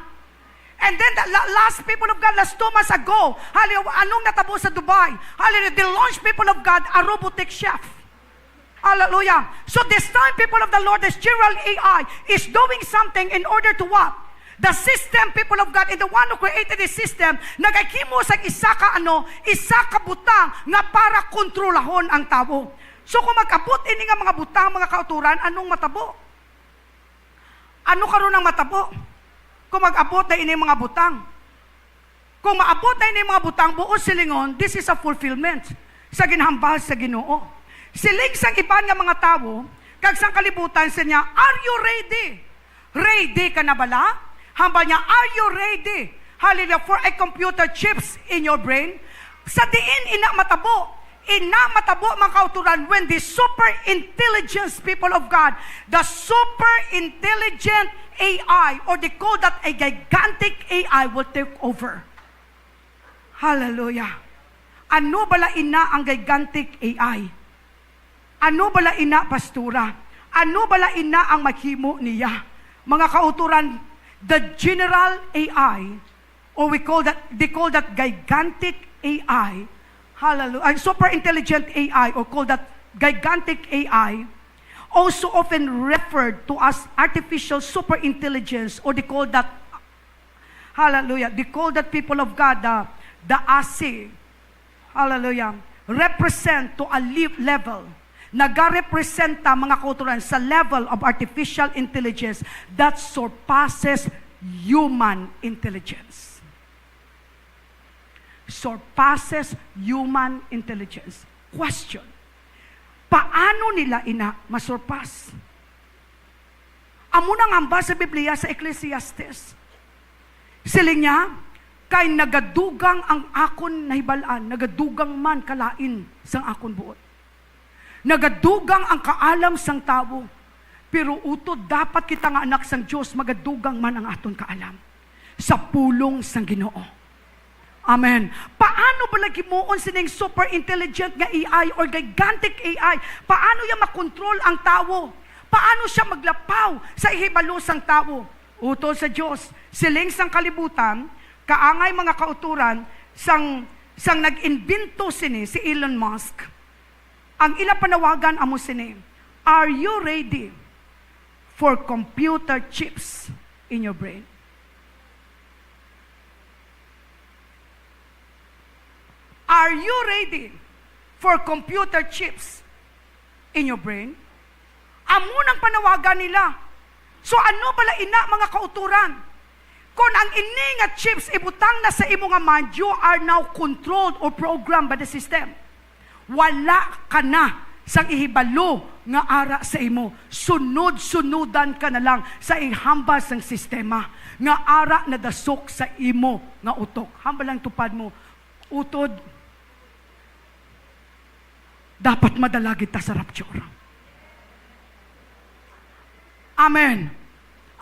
And then, last people of God, last 2 months ago, hallelujah, anong natabo sa Dubai? Hallelujah, they launched, people of God, a robotic chef. Hallelujah. So this time, people of the Lord, this general AI is doing something in order to what? The system, people of God, and the one who created this system, nagakimo sa isa ka butang nga para kontrolahon ang tao. So kung mag-abot ini nga mga butang, mga kauturan, anong matabo? Ano karon ang matabo? Kung mag-abot na ini mga butang. Kung maabot na ini mga butang, buo silingon, this is a fulfillment sa ginhambal sa Ginoo. Siling sang iban nga mga tao, kag sang kalibutan sa niya, are you ready? Ready ka na bala? Hambal niya, are you ready? Hallelujah, for a computer chips in your brain? Sa diin, ina matabo mga kauturan, when the super intelligence, people of God, the super intelligent AI, or they call that a gigantic AI, will take over. Hallelujah. Ano bala ina ang gigantic AI? Ano bala ina, pastura? Ano bala ina ang maghimo niya? Mga kauturan, the general AI, or they call that gigantic AI, hallelujah, super intelligent AI, or call that gigantic AI, also often referred to as artificial super intelligence, or they call that, hallelujah, they call that, people of God, the ASI, hallelujah, represent to a level, nagarepresenta mga kauturan sa level of artificial intelligence that surpasses human intelligence. Surpasses human intelligence. Question, paano nila ina masurpass? Amo nang amba sa Biblia sa Ecclesiastes. Siling niya, Kay nagadugang ang akon nahibalaan, nagadugang man kalain sang akon buot. Nagadugang ang kaalam sang tawo. Pero utod dapat kita nga anak sang Dios magadugang man ang aton kaalam sa pulong sang Ginoo. Amen. Paano ba lagi moon sining super intelligent nga AI or gigantic AI? Paano niya makontrol ang tawo? Paano siya maglapaw sa ihibalo sang tawo? Utod sa Dios, siling sang kalibutan, kaangay mga kauturan sang nag-invento sini si Elon Musk. Ang ila panawagan amo sini, are you ready for computer chips in your brain? Are you ready for computer chips in your brain? Amo nang panawagan nila. So ano pala ina mga kauturan? Kung ang ini nga chips ibutang na sa imo nga mind, you are now controlled or programmed by the system. Wala ka na sang ihibalo nga ara sa imo. Sunod-sunudan ka na lang sa ihambas sang sistema nga ara na dasok sa imo nga utok. Hamba lang tupad mo. Utod, dapat madalagid ta sa rapture. Amen.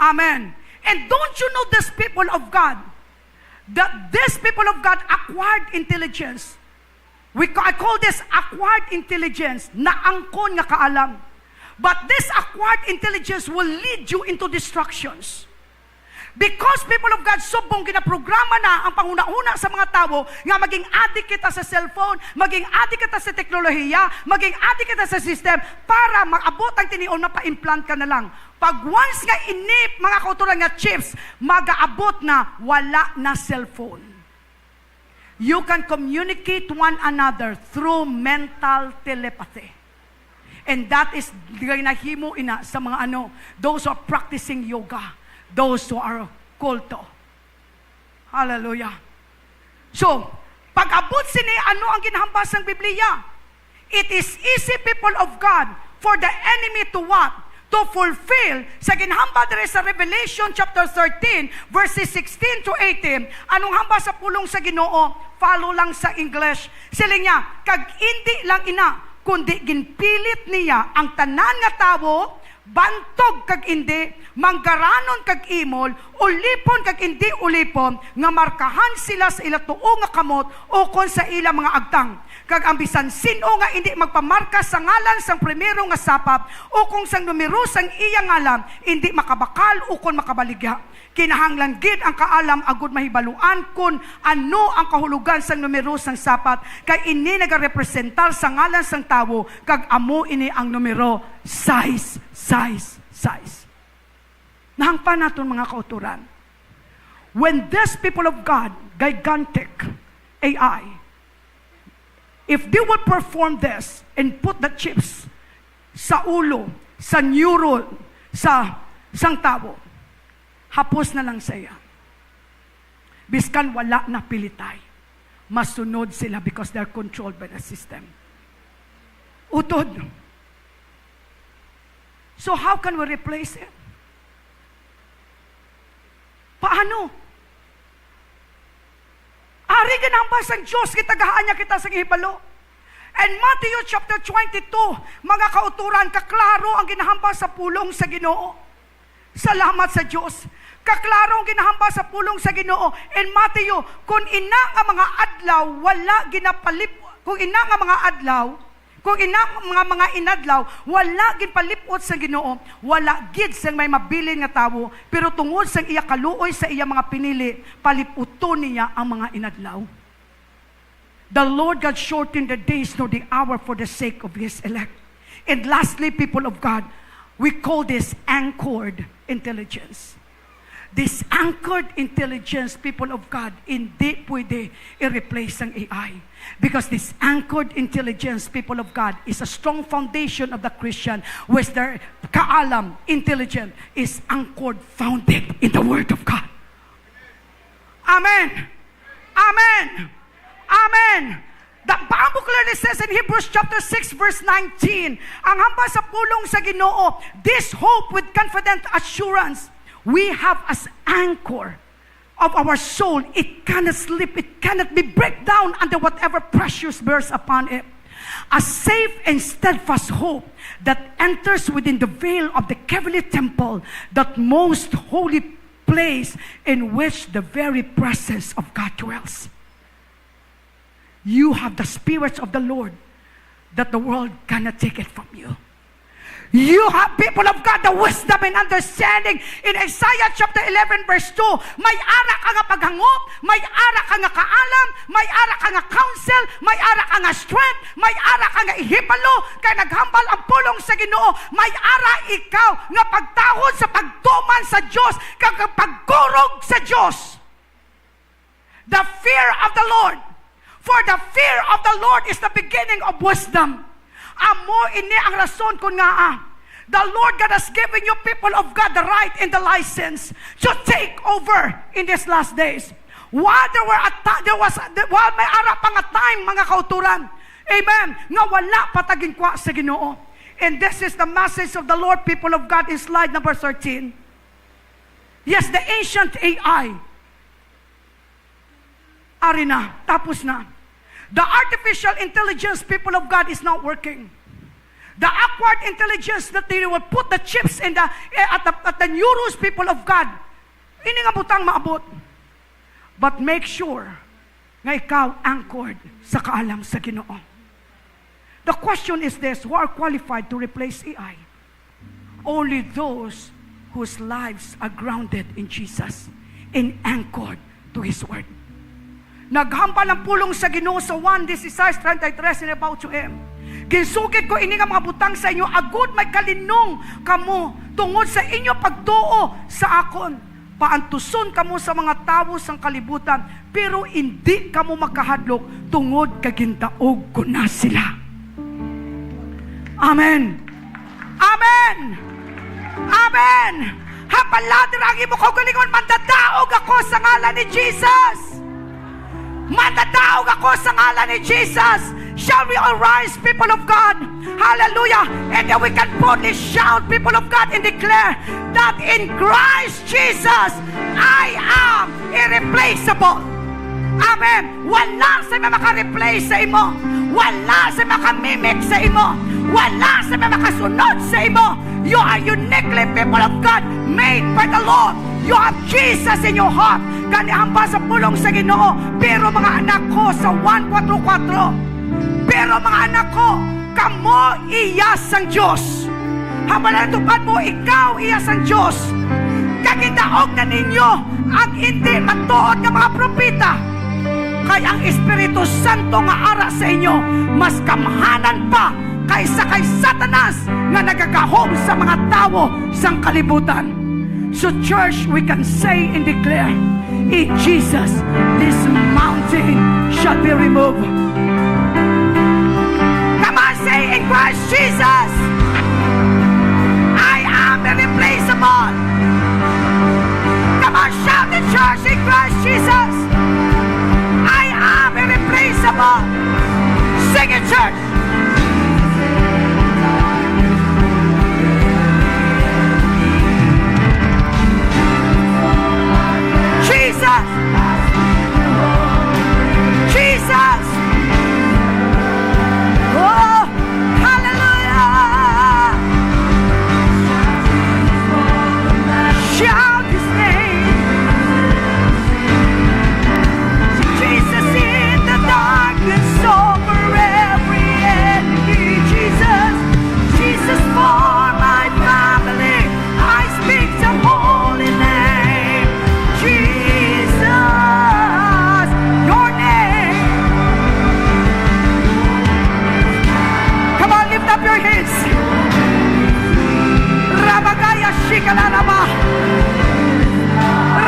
Amen. And don't you know this people of God, that this people of God acquired intelligence. I call this acquired intelligence, na angkon nga kaalam. But this acquired intelligence will lead you into distractions. Because people of God, subong ginaprograma na ang panguna-una sa mga tao nga maging addict kita sa cellphone, maging addict kita sa teknolohiya, maging addict kita sa system para mag-abot ang tinion na pa-implant ka na lang. Pag once nga inip mga kautulan nga chips, mag-aabot na wala na cellphone. You can communicate one another through mental telepathy. And that is ginahimo ina sa mga those who are practicing yoga. Those who are kulto. Hallelujah. So, pag-abot sini, ano ang ginahambas ng Biblia? It is easy, people of God, for the enemy to what? To fulfill, sa ginahamba diri sa Revelation chapter 13, verses 16 to 18, anong hamba sa pulong sa Ginoo? Follow lang sa English. Sila niya, kag hindi lang ina, kundi ginpilit niya ang tanan nga tawo, bantog kag indi, manggaranon kag imol, ulipon kag indi ulipon, nga markahan sila sa ila tuo nga kamot o kon sa ila mga agtang. Kag ang bisan sino nga indi magpamarka sa ngalan sang primero nga sapap o kung sang numero sang iya ngalan, indi makabakal o kon makabaligya. Kinahanglan gid ang kaalam agud mahibaluan kun ano ang kahulugan sang numero sang sapat, kay ini nagarepresentar sa ngalan sang tawo, kag amo ini ang numero size. Nahangpan naton mga kauturan. When these people of God, gigantic AI, if they will perform this and put the chips sa ulo, sa neuron, sa sang tao, hapos na lang saya. Biskan wala na pilitay. Masunod sila because they're controlled by the system. Utod. So how can we replace it? Paano? Ari ginambas ang Diyos, kitagahaan niya kita sa ihibalo. And Matthew chapter 22, mga kauturan, kaklaro ang ginahambas sa pulong sa Ginoo. Salamat sa Diyos. Kaklaro ang ginahambas sa pulong sa Ginoo. And Matthew, kung ina nga mga adlaw, wala ginapalip, kung ina nga mga adlaw, mga inadlaw, wala gid palipot sa Ginoo, wala gid sang may mabilin nga tawo, pero tungod sang iya kaluoy sa iya mga pinili, paliputon niya ang mga inadlaw. The Lord God shortened the days nor the hour for the sake of His elect. And lastly, people of God, we call this anchored intelligence. This anchored intelligence, people of God, hindi pwede i-replace ang AI. Because this anchored intelligence, people of God, is a strong foundation of the Christian, which their kaalam, intelligent, is anchored, founded in the Word of God. Amen. Amen. Amen. The Bible clearly says in Hebrews chapter 6 verse 19, ang hamba sa pulong sa Ginoo, this hope with confident assurance we have as anchor of our soul, it cannot sleep, it cannot be break down under whatever pressures bears upon it. A safe and steadfast hope that enters within the veil of the heavenly temple, that most holy place in which the very presence of God dwells. You have the Spirit of the Lord that the world cannot take it from you. You have, people of God, the wisdom and understanding. In Isaiah chapter 11 verse 2, may ara ka nga paghangop, may ara ka nga kaalam, may ara ka nga counsel, may ara ka nga strength, may ara ka nga ihibalo, kay naghambal ang pulong sa Ginoo. May ara ikaw nga pagtahod sa pagtuman sa Dios, kag pagkurog sa Dios. The fear of the Lord. For the fear of the Lord is the beginning of wisdom. Amo ini ang rason kun nga the Lord God has given you, people of God, the right and the license to take over in these last days. While may ara pa nga time, mga kauturan, amen, nga wala pataging kwa sa Ginoo. And this is the message of the Lord, people of God, in slide number 13. Yes, the ancient AI. Ari na, tapos na. The artificial intelligence, people of God, is not working. The awkward intelligence that they will put the chips in at the neurons, people of God, ini nga butang maabot. But make sure nga ikaw anchored sa kaalam sa Ginoo. The question is this: who are qualified to replace AI? Only those whose lives are grounded in Jesus and anchored to His Word. Naghambal ang pulong sa Ginoo sa 1:16-33 and about to him. Ginsugid ko ini nga mga butang sa inyo, agud may kalinong kamo tungod sa inyo pagtuo sa akon. Paantuson kamo sa mga tawo sang kalibutan, pero hindi kamo makahadlok tungod kagintaog ko na sila. Amen. Amen. Amen. Hapalader ang imo kaugalingon, mandadaog ako sa ngalan ni Jesus. Mandadaog ako sa ngalan ni Jesus. Shall we all rise, people of God? Hallelujah. And then we can boldly shout, people of God, and declare that in Christ Jesus, I am irreplaceable. Amen. Wala sa maka-replace sa imo. Wala sa maka-mimic sa imo. Wala sa makasunod sa imo. You are uniquely, people of God, made by the Lord. You have Jesus in your heart. Kanihamba sa pulong sa Ginoo. Pero mga anak ko, sa 1:4, pero mga anak ko, kamo iyas ang Diyos. Habang natupad mo, ikaw iyas ang Diyos. Kagindaog na ninyo ang hindi matuod ng mga propita. Kaya ang Espiritu Santo nga ara sa inyo, mas kamhanan pa kaysa kay Satanas nga nagagahom sa mga tao sang kalibutan. So church, we can say and declare, in Jesus, this mountain shall be removed. Come on, say, in Christ Jesus, I am irreplaceable. Come on, shout in church, in Christ Jesus, I am irreplaceable. Sing it, church. Jesus! Jesus! Oh, hallelujah! Shout His name. Jesus in the darkness over every enemy. Jesus, Jesus for my family. I speak the holy name. Jesus, your name. Come on, lift up your hands. Rabagaya Shikalaraba.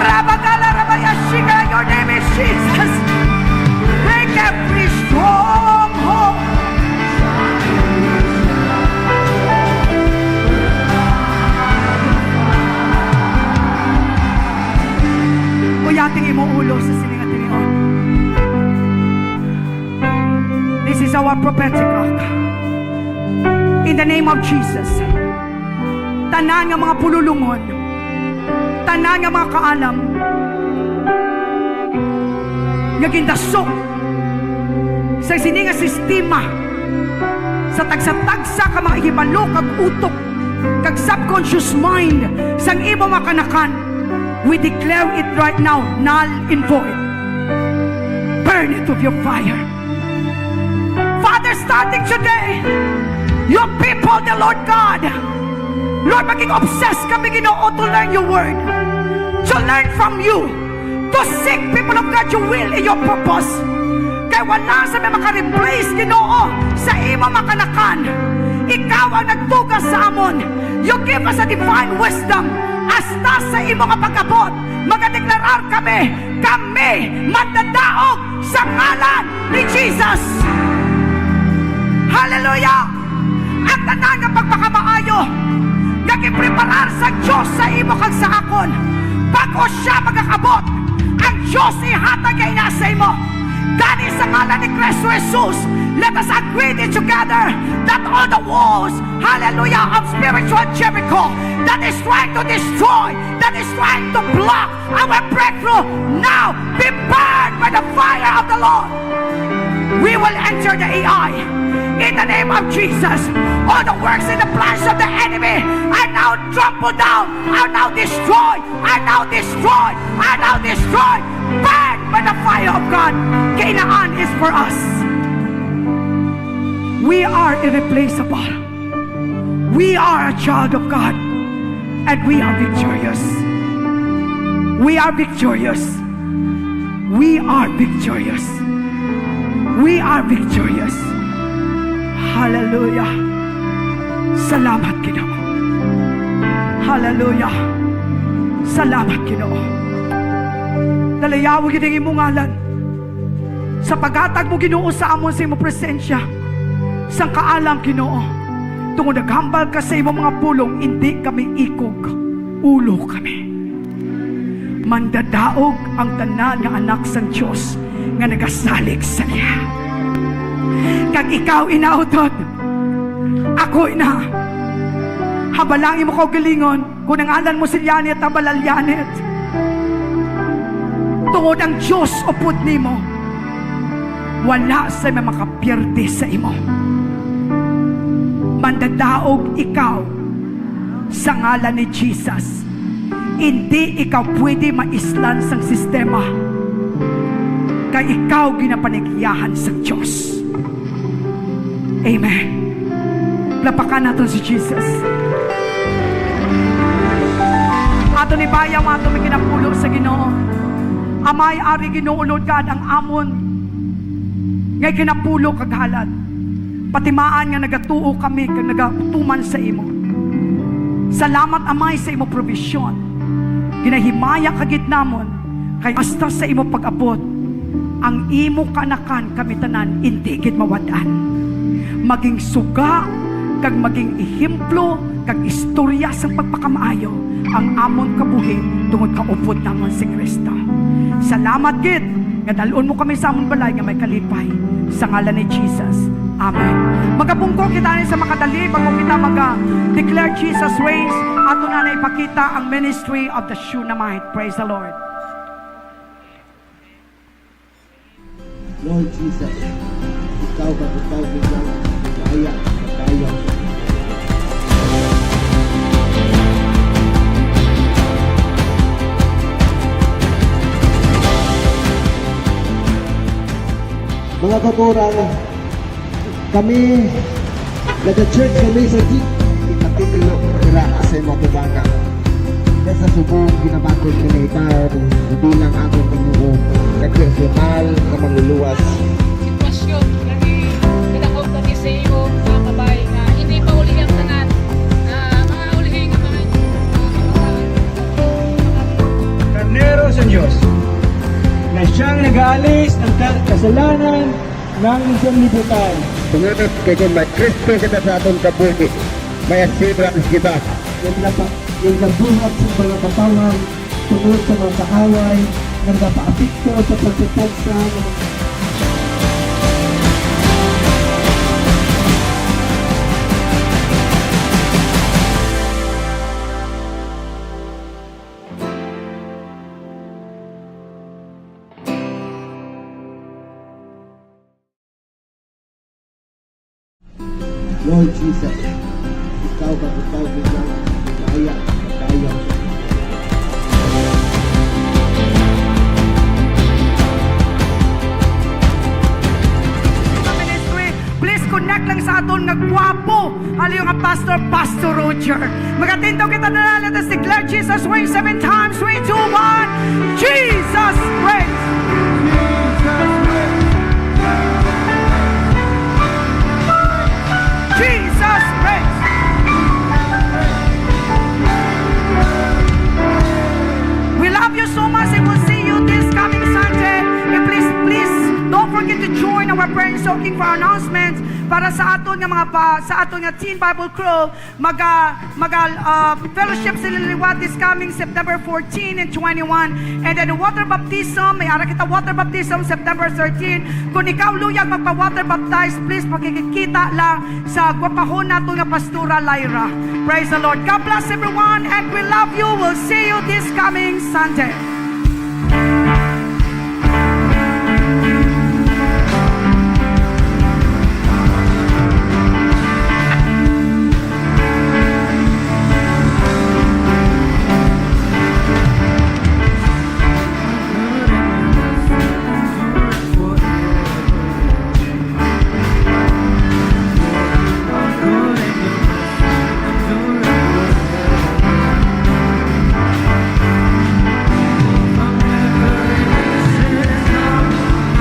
Rabagala Rabaya Shikala, your name is Jesus. Break every stronghold. Kuyating imo ulo sa sininga tinion. This is our prophetic act. In the name of Jesus, tanan nga mga pululungon, tanan nga mga kaalam, nga gindasok sa sini nga sistema sa tagsa-tagsa ka mga hibalo kag utok kag subconscious mind sang imo makanakan. We declare it right now, null and void. Burn it with your fire. Father, starting today, your people, the Lord God, Lord, maging obsessed kami, Ginoo, to learn your word, to learn from you, to seek, people of God, your will and your purpose. Kaya wala sa may makareplace, Ginoo, sa imo makanakan. Ikaw ang nagtugas sa amon. You give us a divine wisdom. Hasta sa imo nga pag-abot, magadeklarar kami mandadaog sa ngalan ni Jesus. Hallelujah! Ang tanan nga pagpakamaayo, nagipreparar sa Diyos sa imo kag sa akon. Bago siya magkakabot, ang Diyos ihatag kay nasa imo. Dani sa ngalan ni Kristo Jesus, let us agree together that all the walls, hallelujah, of spiritual Jericho that is trying to destroy, that is trying to block our breakthrough, now be burned by the fire of the Lord. We will enter the AI in the name of Jesus. All the works and the plans of the enemy are now trampled down, are now destroyed, are now destroyed, are now destroyed, burned by the fire of God. Canaan is for us. We are irreplaceable. We are a child of God, and we are victorious. We are victorious. We are victorious. We are victorious. Hallelujah. Salamat, Ginoo. Hallelujah. Salamat, Ginoo. Dalayaw gid ang imong ngalan. Sa paghatag mo, Ginoo, sa amon sa imong presensya. Sang kaalam, Ginoo. Tungod naghambal ka sa imong mga pulong, hindi kami ikog, ulo kami. Mandadaog ang tanan nga anak sang Diyos nga nagasalig sa niya. Kag ikaw inautod, ako ina. Habalangin mo ko galingon, kung nangalan mo si Yanet, habalal Yanet. Tungod ang Diyos upod nimo, wala sa may makapiyerde sa imo. Mandadaog ikaw sa ngalan ni Jesus. Hindi ikaw pwede maislan sang sistema. Kay ikaw ginapanigyahan sa Diyos. Amen. Lapakan natin si Jesus. Ato ni bayang ato may kinapulo sa Ginoo. Amay ari ginuulod God ang amon ngay kinapulo kag halad. Patimaan nga nagatuo kami kag nagatuman sa imo. Salamat Amay sa imo provision. Ginahimaya kagid namon kay hasta sa imo pag-abot ang imo kanakan kami tanan hindi gid mawadan. Maging suga kag maging ehemplo kag istorya sa pagpakamaayo ang amon kabuhi tungod kaupod namon si Kristo. Salamat gid nga dalon mo kami sa amon balay nga may kalipay sa ngalan ni Jesus. Amen. Magabungko kita sa makadali bago kita declare Jesus reigns. Ato na ipakita ang ministry of the Shunammite. Praise the Lord. Lord Jesus, ikaw bigyan kaya. Mga katurang, kami, nag-church kami sa ikatitilo nila sa mga kubanga. Kaya sa subong ginabakot ko na ikaw, hindi lang ako pinuo, nag-personal na mangluluwas. Sitwasyon, lagi pinakaw kami sa iyo, mga kabay, na hindi pa uli ang tanan, na mga ulihing ang mga Karnero sa Diyos na siyang nag-aalis ng kasalanan ng isang libutan. Tunganat kay kung may Kristo kita sa atong kabuhi, may asibra kita. Yung nabuhat sa mga katawan tungkol sa mga kaaway na napaapikto sa pagkatagsa ng Jesus. Ikaw ba ikaw biglang kaya, kaya. Ministry, please connect lang sa aton nga gwapo. Hali yung Pastor Roger. Magatindaw kita na let us declare Jesus reigns 7 times. 3, 2, 1. Jesus reigns. Jesus reigns. We love you so much and we'll see you this coming Sunday. And please don't forget to join our prayer and soaking for announcements para sa aton nga sa aton nga Teen Bible Crew fellowship sila liwat this coming September 14 and 21. And then water baptism, may ara kita water baptism September 13. Kung ikaw luyag magpa-water baptize, please makikita lang sa gwapahon nato nga Pastora Lyra. Praise the Lord. God bless everyone and we love you. We'll see you this coming Sunday.